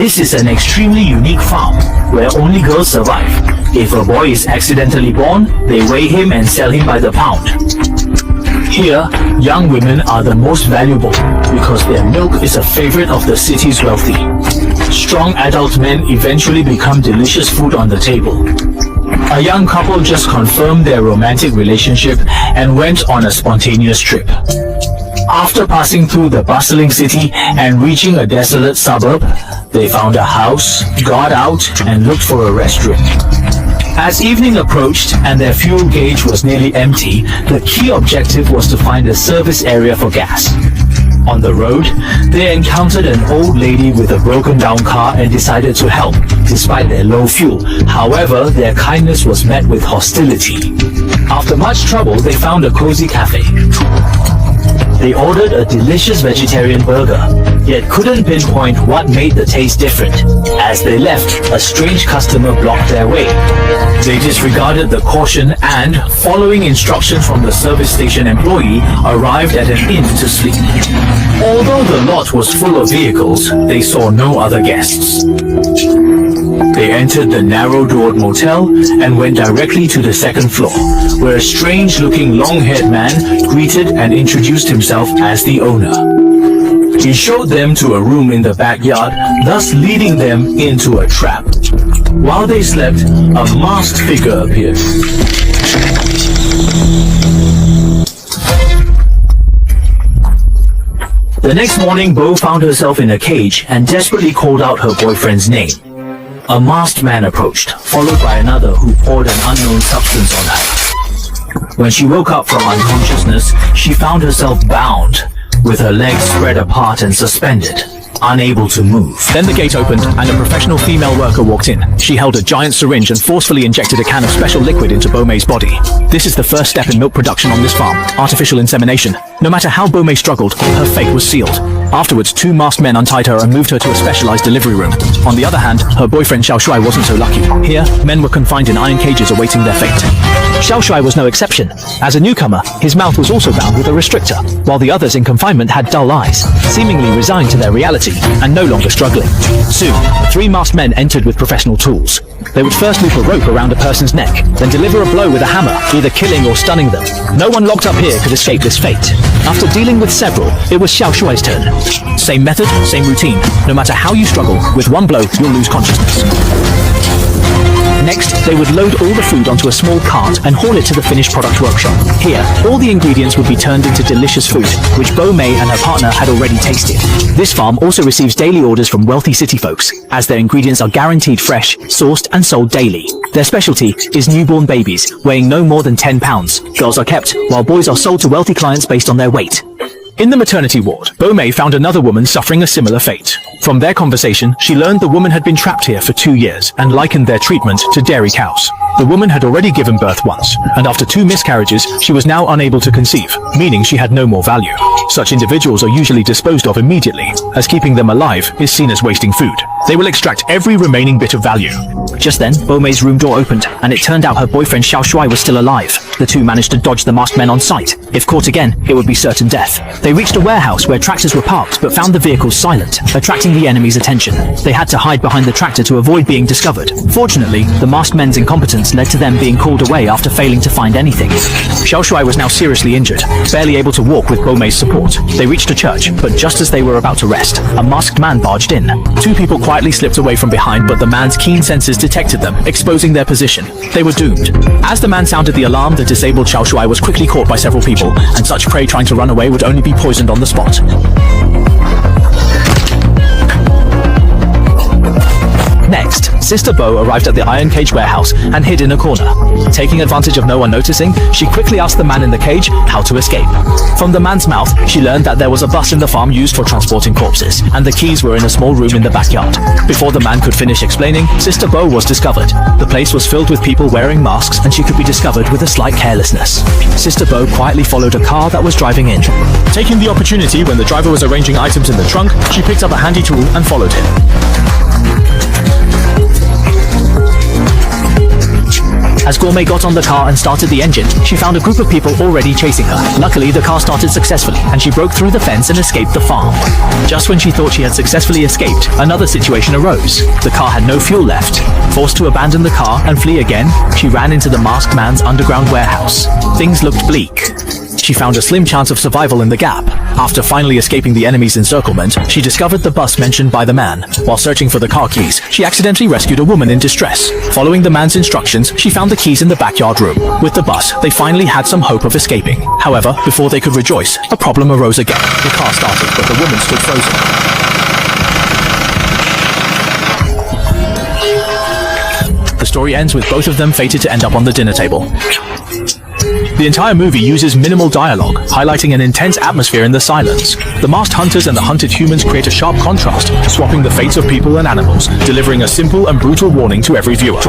This is an extremely unique farm where only girls survive. If a boy is accidentally born, they weigh him and sell him by the pound. Here, young women are the most valuable because their milk is a favorite of the city's wealthy. Strong adult men eventually become delicious food on the table. A young couple just confirmed their romantic relationship and went on a spontaneous trip. After passing through the bustling city and reaching a desolate suburb, they found a house, got out, and looked for a restroom. As evening approached and their fuel gauge was nearly empty, the key objective was to find a service area for gas. On the road, they encountered an old lady with a broken down car and decided to help, despite their low fuel. However, their kindness was met with hostility. After much trouble, they found a cozy cafe. They ordered a delicious vegetarian burger, yet couldn't pinpoint what made the taste different. As they left, a strange customer blocked their way. They disregarded the caution and, following instructions from the service station employee, arrived at an inn to sleep. Although the lot was full of vehicles, they saw no other guests. They entered the narrow-doored motel and went directly to the second floor, where a strange-looking long-haired man greeted and introduced himself as the owner. He showed them to a room in the backyard, thus leading them into a trap. While they slept, a masked figure appeared. The next morning, Bo found herself in a cage and desperately called out her boyfriend's name. A masked man approached, followed by another who poured an unknown substance on her. When she woke up from unconsciousness, she found herself bound, with her legs spread apart and suspended, unable to move. Then the gate opened and a professional female worker walked in. She held a giant syringe and forcefully injected a can of special liquid into Bomei's body. This is the first step in milk production on this farm, artificial insemination. No matter how Bomei struggled, her fate was sealed. Afterwards, two masked men untied her and moved her to a specialized delivery room. On the other hand, her boyfriend Xiao Shuai wasn't so lucky. Here, men were confined in iron cages awaiting their fate. Xiao Shuai was no exception. As a newcomer, his mouth was also bound with a restrictor, while the others in confinement had dull eyes, seemingly resigned to their reality and no longer struggling. Soon, three masked men entered with professional tools. They would first loop a rope around a person's neck, then deliver a blow with a hammer, either killing or stunning them. No one locked up here could escape this fate. After dealing with several, it was Xiao Shuai's turn. Same method, same routine. No matter how you struggle, with one blow, you'll lose consciousness. Next, they would load all the food onto a small cart and haul it to the finished product workshop. Here, all the ingredients would be turned into delicious food, which Bomei and her partner had already tasted. This farm also receives daily orders from wealthy city folks, as their ingredients are guaranteed fresh, sourced and sold daily. Their specialty is newborn babies, weighing no more than 10 pounds. Girls are kept, while boys are sold to wealthy clients based on their weight. In the maternity ward, Bomei found another woman suffering a similar fate. From their conversation, she learned the woman had been trapped here for 2 years and likened their treatment to dairy cows. The woman had already given birth once, and after 2 miscarriages, she was now unable to conceive, meaning she had no more value. Such individuals are usually disposed of immediately, as keeping them alive is seen as wasting food. They will extract every remaining bit of value. Just then, Bomei's room door opened, and it turned out her boyfriend Xiao Shuai was still alive. The two managed to dodge the masked men on sight. If caught again, it would be certain death. They reached a warehouse where tractors were parked, but found the vehicles silent, attracting the enemy's attention. They had to hide behind the tractor to avoid being discovered. Fortunately, the masked men's incompetence led to them being called away after failing to find anything. Xiao Shuai was now seriously injured, barely able to walk with Bomei's support. They reached a church, but just as they were about to rest, a masked man barged in. 2 people quietly slipped away from behind, but the man's keen senses detected them, exposing their position. They were doomed. As the man sounded the alarm, the disabled Xiao Shuai was quickly caught by several people, and such prey trying to run away would only be poisoned on the spot. Next, Sister Bo arrived at the iron cage warehouse and hid in a corner. Taking advantage of no one noticing, she quickly asked the man in the cage how to escape. From the man's mouth, she learned that there was a bus in the farm used for transporting corpses, and the keys were in a small room in the backyard. Before the man could finish explaining, Sister Bo was discovered. The place was filled with people wearing masks, and she could be discovered with a slight carelessness. Sister Bo quietly followed a car that was driving in. Taking the opportunity when the driver was arranging items in the trunk, she picked up a handy tool and followed him. As Gourmet got on the car and started the engine, she found a group of people already chasing her. Luckily, the car started successfully, and she broke through the fence and escaped the farm. Just when she thought she had successfully escaped, another situation arose. The car had no fuel left. Forced to abandon the car and flee again, she ran into the masked man's underground warehouse. Things looked bleak. She found a slim chance of survival in the gap. After finally escaping the enemy's encirclement, she discovered the bus mentioned by the man. While searching for the car keys, she accidentally rescued a woman in distress. Following the man's instructions, she found the keys in the backyard room. With the bus, they finally had some hope of escaping. However, before they could rejoice, a problem arose again. The car started, but the woman stood frozen. The story ends with both of them fated to end up on the dinner table. The entire movie uses minimal dialogue, highlighting an intense atmosphere in the silence. The masked hunters and the hunted humans create a sharp contrast, swapping the fates of people and animals, delivering a simple and brutal warning to every viewer.